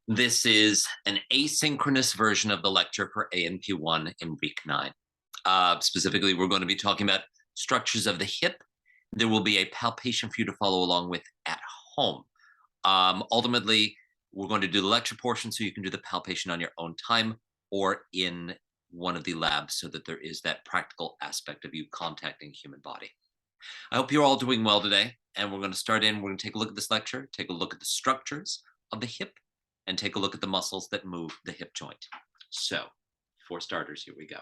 This is an asynchronous version of the lecture for ANP1 in week 9. Specifically, we're going to be talking about structures of the hip. There will be a palpation for you to follow along with at home. Ultimately, we're going to do the lecture portion so you can do the palpation on your own time or in one of the labs so that there is that practical aspect of you contacting human body. I hope you're all doing well today, and we're going to start in. We're going to take a look at this lecture, take a look at the structures of the hip, and take a look at the muscles that move the hip joint. So, for starters, here we go.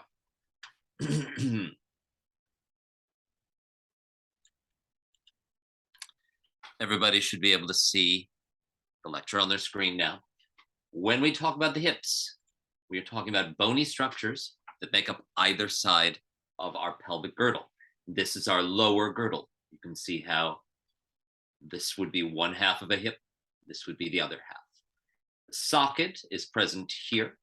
Everybody should be able to see the lecture on their screen now. When we talk about the hips, we are talking about bony structures that make up either side of our pelvic girdle. This is our lower girdle. You can see how this would be one half of a hip. This would be the other half. The socket is present here.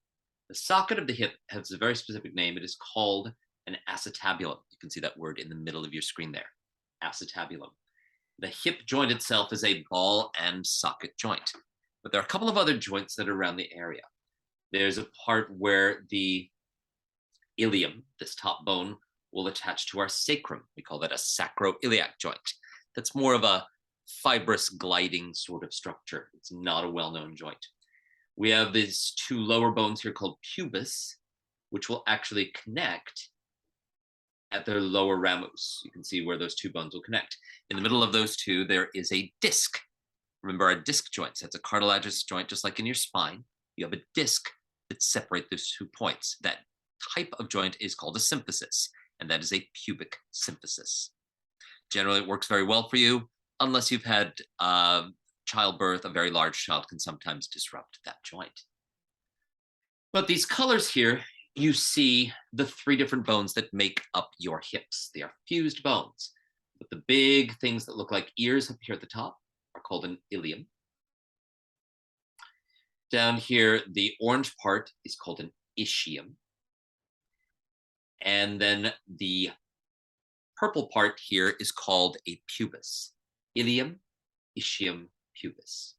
The socket of the hip has a very specific name. It is called an acetabulum. You can see that word in the middle of your screen there, acetabulum. The hip joint itself is a ball and socket joint, but there are a couple of other joints that are around the area. There's a part where the ilium, this top bone, will attach to our sacrum. We call that a sacroiliac joint. That's more of a fibrous gliding sort of structure. It's not a well-known joint. We have these two lower bones here called pubis, which will actually connect at their lower ramus. You can see where those two bones will connect. In the middle of those two, there is a disc. Remember our disc joints. That's a cartilaginous joint, just like in your spine. You have a disc that separates those 2 points. That type of joint is called a symphysis, and that is a pubic symphysis. Generally, it works very well for you, unless you've had childbirth. A very large child can sometimes disrupt that joint. But these colors here, you see the 3 different bones that make up your hips. They are fused bones. But the big things that look like ears up here at the top are called an ilium. Down here, the orange part is called an ischium. And then the purple part here is called a pubis. Ilium, ischium, pubis.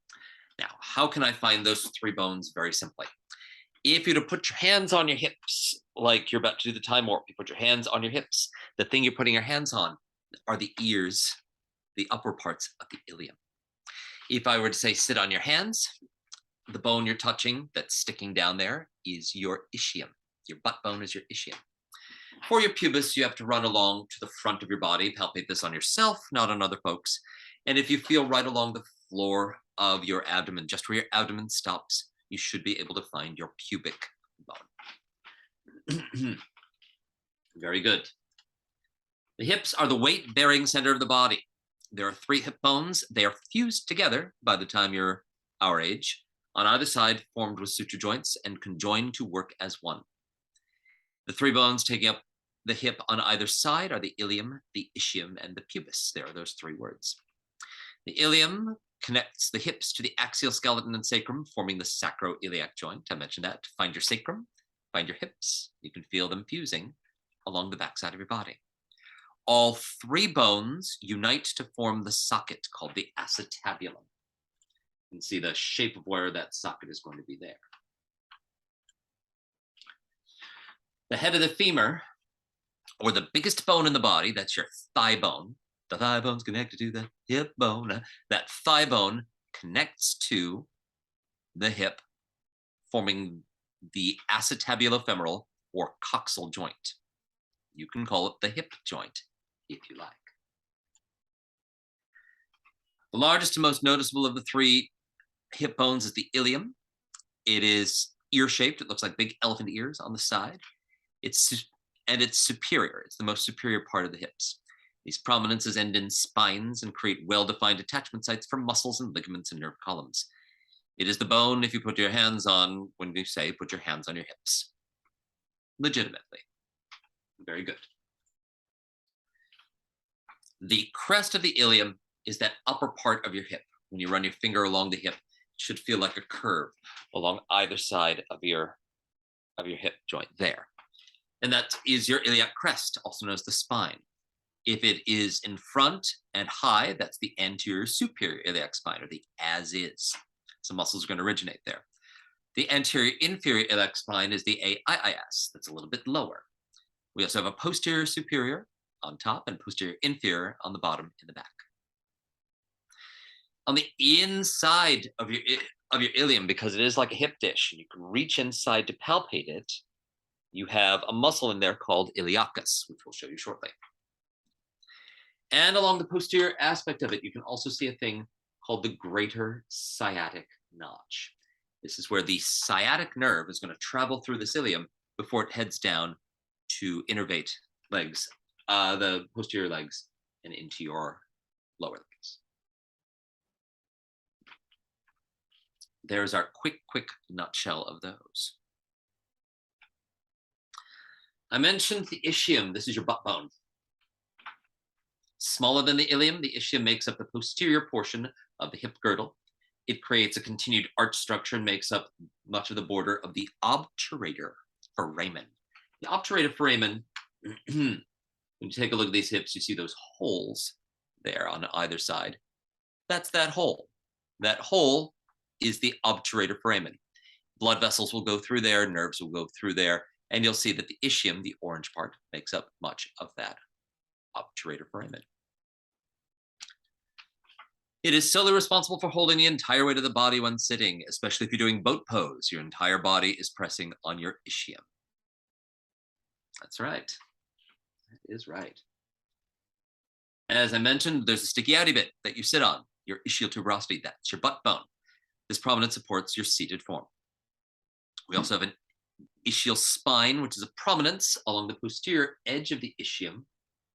Now, how can I find those 3 bones? Very simply. If you were to put your hands on your hips, like you're about to do the time warp, you put your hands on your hips, the thing you're putting your hands on are the ears, the upper parts of the ilium. If I were to say sit on your hands, the bone you're touching that's sticking down there is your ischium. Your butt bone is your ischium. For your pubis, you have to run along to the front of your body, palpate this on yourself, not on other folks. And if you feel right along the floor of your abdomen, just where your abdomen stops, you should be able to find your pubic bone. Very good. The hips are the weight-bearing center of the body. There are 3 hip bones. They are fused together by the time you're our age, on either side formed with suture joints and conjoined to work as one. The 3 bones taking up the hip on either side are the ilium, the ischium, and the pubis. There are those 3 words. The ilium connects the hips to the axial skeleton and sacrum, forming the sacroiliac joint. I mentioned that. Find your sacrum, find your hips. You can feel them fusing along the backside of your body. All 3 bones unite to form the socket called the acetabulum. You can see the shape of where that socket is going to be there. The head of the femur, or the biggest bone in the body, that's your thigh bone. The thigh bone's connected to the hip bone. That thigh bone connects to the hip, forming the acetabulofemoral or coxal joint. You can call it the hip joint if you like. The largest and most noticeable of the 3 hip bones is the ilium. It is ear-shaped. It looks like big elephant ears on the side. It's superior. It's the most superior part of the hips. These prominences end in spines and create well-defined attachment sites for muscles and ligaments and nerve columns. It is the bone if you put your hands on, when we say put your hands on your hips. Legitimately. Very good. The crest of the ilium is that upper part of your hip. When you run your finger along the hip, it should feel like a curve along either side of your hip joint there. And that is your iliac crest, also known as the spine. If it is in front and high, that's the anterior superior iliac spine, or the as is. So muscles are going to originate there. The anterior inferior iliac spine is the AIIS. That's a little bit lower. We also have a posterior superior on top and posterior inferior on the bottom in the back. On the inside of your ilium, because it is like a hip dish, and you can reach inside to palpate it, you have a muscle in there called iliacus, which we'll show you shortly. And along the posterior aspect of it, you can also see a thing called the greater sciatic notch. This is where the sciatic nerve is going to travel through this ilium before it heads down to innervate legs, the posterior legs, and into your lower legs. There's our quick nutshell of those. I mentioned the ischium. This is your butt bone. Smaller than the ilium, the ischium makes up the posterior portion of the hip girdle. It creates a continued arch structure and makes up much of the border of the obturator foramen. The obturator foramen, when you take a look at these hips, you see those holes there on either side. That's that hole. That hole is the obturator foramen. Blood vessels will go through there, nerves will go through there, and you'll see that the ischium, the orange part, makes up much of that obturator foramen. It is solely responsible for holding the entire weight of the body when sitting, especially if you're doing boat pose. Your entire body is pressing on your ischium. That's right. That is right. As I mentioned, there's a sticky outy bit that you sit on, your ischial tuberosity. That's your butt bone. This prominence supports your seated form. We also have an ischial spine, which is a prominence along the posterior edge of the ischium,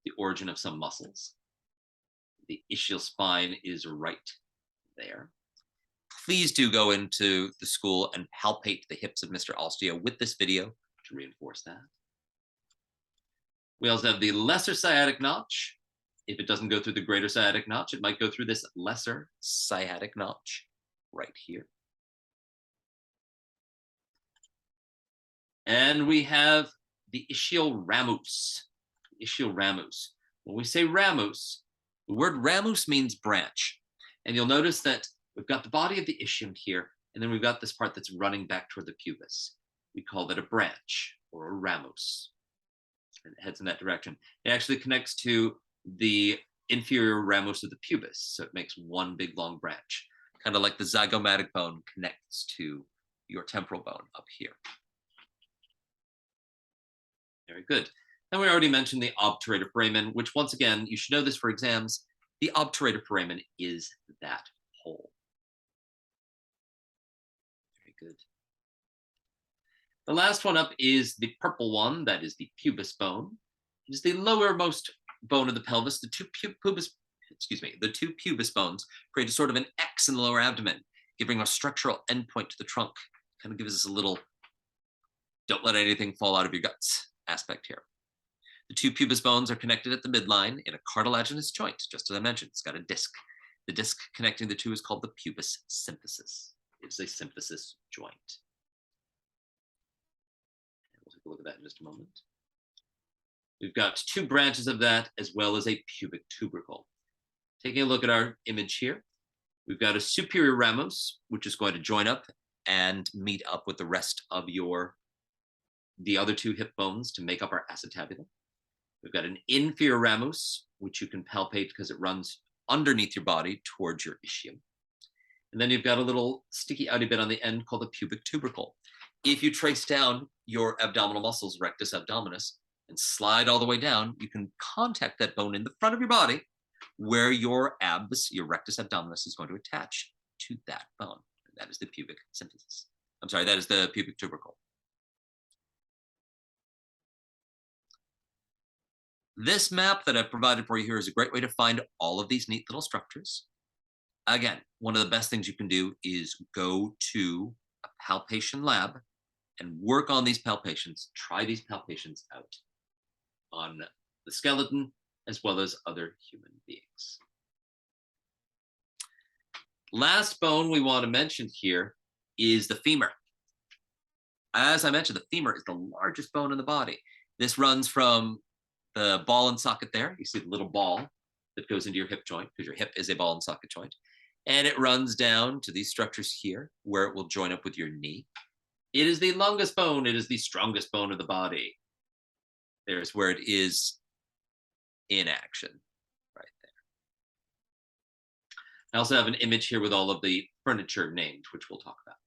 the origin of some muscles. The ischial spine is right there. Please do go into the school and palpate the hips of Mr. Osteo with this video to reinforce that. We also have the lesser sciatic notch. If it doesn't go through the greater sciatic notch, it might go through this lesser sciatic notch right here. And we have the ischial ramus. Ischial ramus. When we say ramus, the word ramus means branch. And you'll notice that we've got the body of the ischium here, and then we've got this part that's running back toward the pubis. We call that a branch or a ramus. And it heads in that direction. It actually connects to the inferior ramus of the pubis. So it makes one big long branch, kind of like the zygomatic bone connects to your temporal bone up here. Very good. And we already mentioned the obturator foramen, which once again, you should know this for exams. The obturator foramen is that hole. Very good. The last one up is the purple one, that is the pubis bone. It is the lowermost bone of the pelvis. The two pubis bones create a sort of an X in the lower abdomen, giving a structural endpoint to the trunk. Kind of gives us a little, don't let anything fall out of your guts aspect here. The two pubis bones are connected at the midline in a cartilaginous joint, just as I mentioned. It's got a disc. The disc connecting the two is called the pubis symphysis. It's a symphysis joint. And we'll take a look at that in just a moment. We've got two branches of that, as well as a pubic tubercle. Taking a look at our image here, we've got a superior ramus, which is going to join up and meet up with the rest of the other two hip bones to make up our acetabulum. We've got an inferior ramus, which you can palpate because it runs underneath your body towards your ischium. And then you've got a little sticky outy bit on the end called the pubic tubercle. If you trace down your abdominal muscles, rectus abdominis, and slide all the way down, you can contact that bone in the front of your body where your abs, your rectus abdominis, is going to attach to that bone. And that is the pubic symphysis. I'm sorry, that is the pubic tubercle. This map that I've provided for you here is a great way to find all of these neat little structures. Again, one of the best things you can do is go to a palpation lab and work on these palpations. Try these palpations out on the skeleton as well as other human beings. Last bone we want to mention here is the femur. As I mentioned, the femur is the largest bone in the body. This runs from the ball and socket there. You see the little ball that goes into your hip joint, because your hip is a ball and socket joint. And it runs down to these structures here, where it will join up with your knee. It is the longest bone. It is the strongest bone of the body. There's where it is in action, right there. I also have an image here with all of the furniture named, which we'll talk about.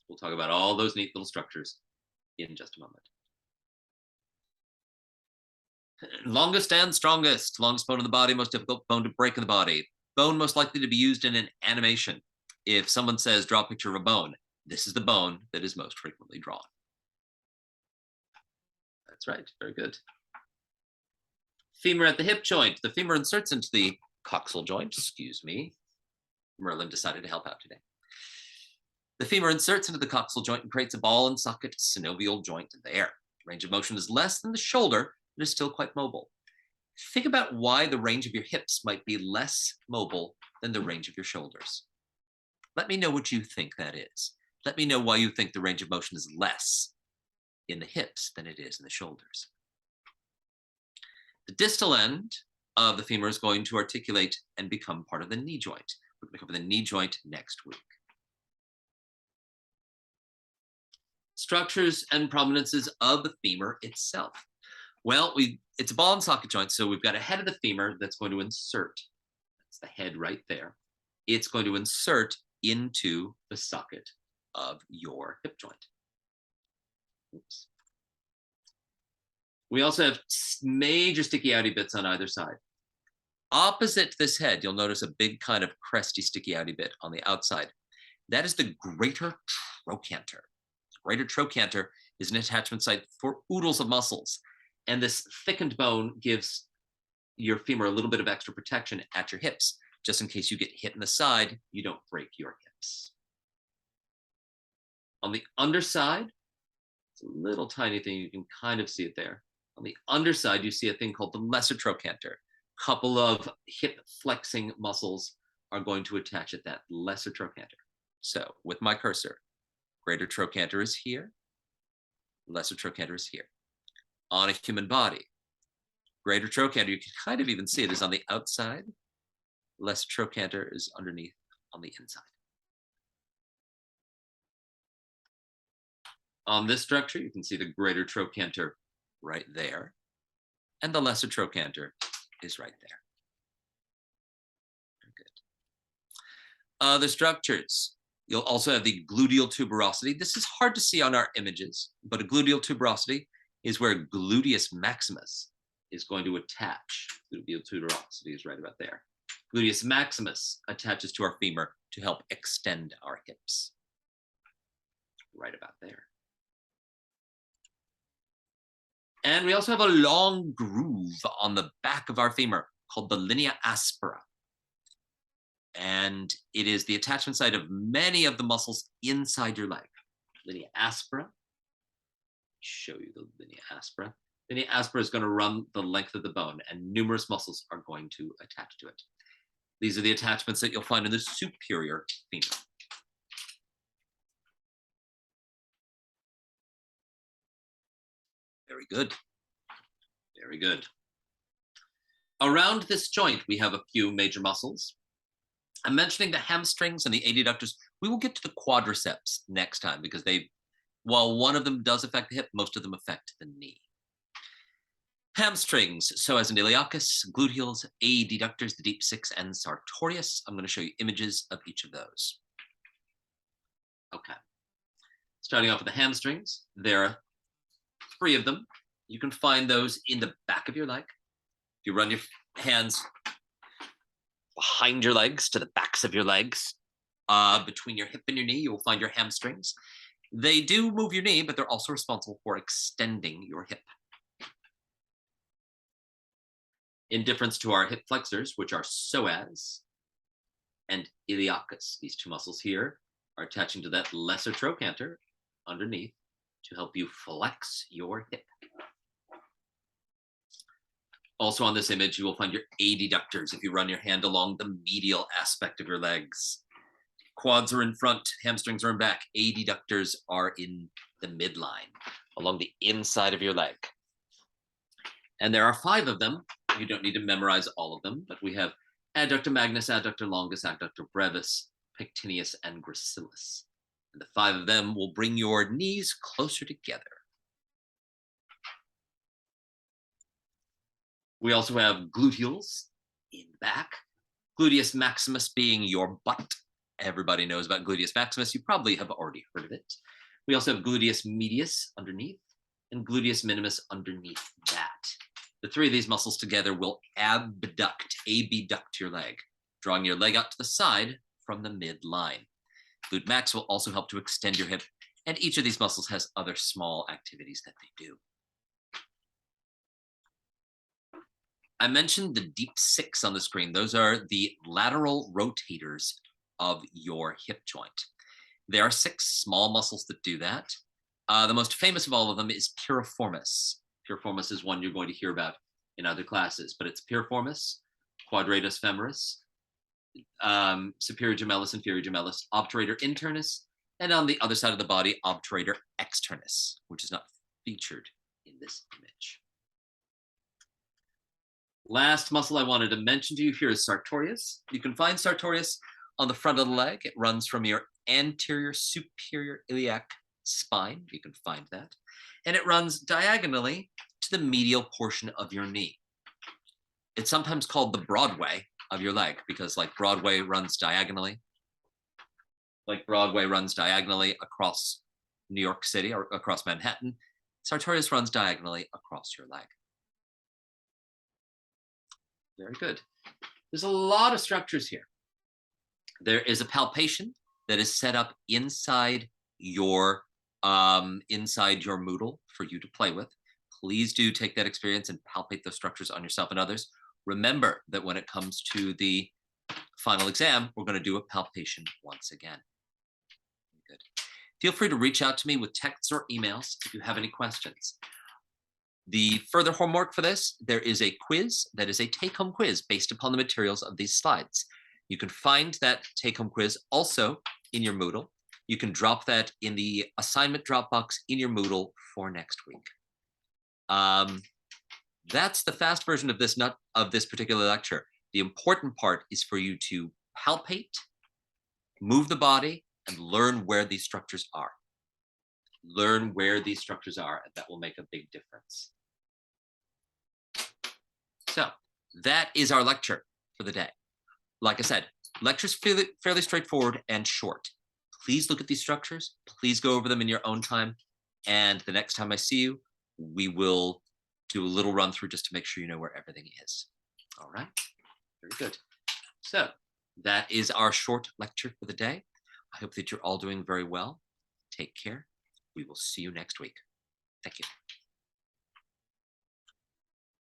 We'll talk about all those neat little structures in just a moment. Longest and strongest. Longest bone in the body, most difficult bone to break in the body. Bone most likely to be used in an animation. If someone says, draw a picture of a bone, this is the bone that is most frequently drawn. That's right, very good. Femur at the hip joint. The femur inserts into the coxal joint, excuse me. Merlin decided to help out today. The femur inserts into the coxal joint and creates a ball and socket synovial joint there. Range of motion is less than the shoulder, but is still quite mobile. Think about why the range of your hips might be less mobile than the range of your shoulders. Let me know what you think that is. Let me know why you think the range of motion is less in the hips than it is in the shoulders. The distal end of the femur is going to articulate and become part of the knee joint. We're going to cover the knee joint next week. Structures and prominences of the femur itself. Well, it's a ball and socket joint, so we've got a head of the femur that's going to insert. That's the head right there. It's going to insert into the socket of your hip joint. Oops. We also have major sticky outy bits on either side. Opposite this head, you'll notice a big kind of cresty sticky outy bit on the outside. That is the greater trochanter. Greater trochanter is an attachment site for oodles of muscles. And this thickened bone gives your femur a little bit of extra protection at your hips, just in case you get hit in the side, you don't break your hips. On the underside, it's a little tiny thing, you can kind of see it there. On the underside, you see a thing called the lesser trochanter. A couple of hip flexing muscles are going to attach at that lesser trochanter. So with my cursor, greater trochanter is here, lesser trochanter is here. On a human body, greater trochanter, you can kind of even see it, is on the outside, lesser trochanter is underneath on the inside. On this structure, you can see the greater trochanter right there, and the lesser trochanter is right there. Very good. Other structures. You'll also have the gluteal tuberosity. This is hard to see on our images, but a gluteal tuberosity is where gluteus maximus is going to attach. Gluteal tuberosity is right about there. Gluteus maximus attaches to our femur to help extend our hips. Right about there. And we also have a long groove on the back of our femur called the linea aspera. And it is the attachment site of many of the muscles inside your leg. Linea aspera. Show you the linea aspera. Linea aspera is going to run the length of the bone, and numerous muscles are going to attach to it. These are the attachments that you'll find in the superior femur. Very good. Very good. Around this joint, we have a few major muscles. I'm mentioning the hamstrings and the adductors. We will get to the quadriceps next time because while one of them does affect the hip, most of them affect the knee. Hamstrings, psoas and iliacus, gluteals, adductors, the deep six, and sartorius. I'm going to show you images of each of those. Okay. Starting off with the hamstrings, there are 3 of them. You can find those in the back of your leg. If you run your hands behind your legs to the backs of your legs, between your hip and your knee, you will find your hamstrings. They do move your knee, but they're also responsible for extending your hip. In difference to our hip flexors, which are psoas and iliacus, these 2 muscles here are attaching to that lesser trochanter underneath to help you flex your hip. Also on this image, you will find your adductors if you run your hand along the medial aspect of your legs. Quads are in front, hamstrings are in back, adductors are in the midline, along the inside of your leg. And there are 5 of them. You don't need to memorize all of them, but we have adductor magnus, adductor longus, adductor brevis, pectineus, and gracilis. And the 5 of them will bring your knees closer together. We also have gluteals in the back. Gluteus maximus being your butt. Everybody knows about gluteus maximus. You probably have already heard of it. We also have gluteus medius underneath and gluteus minimus underneath that. The 3 of these muscles together will abduct your leg, drawing your leg out to the side from the midline. Glute max will also help to extend your hip, and each of these muscles has other small activities that they do. I mentioned the deep 6 on the screen. Those are the lateral rotators of your hip joint. There are 6 small muscles that do that. The most famous of all of them is piriformis. Piriformis is one you're going to hear about in other classes, but it's piriformis, quadratus femoris, superior gemellus, inferior gemellus, obturator internus, and on the other side of the body, obturator externus, which is not featured in this image. Last muscle I wanted to mention to you here is sartorius. You can find sartorius on the front of the leg. It runs from your anterior superior iliac spine. You can find that. And it runs diagonally to the medial portion of your knee. It's sometimes called the Broadway of your leg because like Broadway runs diagonally across New York City or across Manhattan. Sartorius runs diagonally across your leg. Very good. There's a lot of structures here. There is a palpation that is set up inside your Moodle for you to play with. Please do take that experience and palpate those structures on yourself and others. Remember that when it comes to the final exam, we're going to do a palpation once again. Good. Feel free to reach out to me with texts or emails if you have any questions. The further homework for this, there is a quiz that is a take-home quiz based upon the materials of these slides. You can find that take-home quiz also in your Moodle. You can drop that in the assignment Dropbox in your Moodle for next week. That's the fast version of this particular lecture. The important part is for you to palpate, move the body, and learn where these structures are. Learn where these structures are, and that will make a big difference. So that is our lecture for the day. Like I said, lecture's fairly straightforward and short. Please look at these structures. Please go over them in your own time. And the next time I see you, we will do a little run through just to make sure you know where everything is. All right, very good. So that is our short lecture for the day. I hope that you're all doing very well. Take care. We will see you next week. Thank you.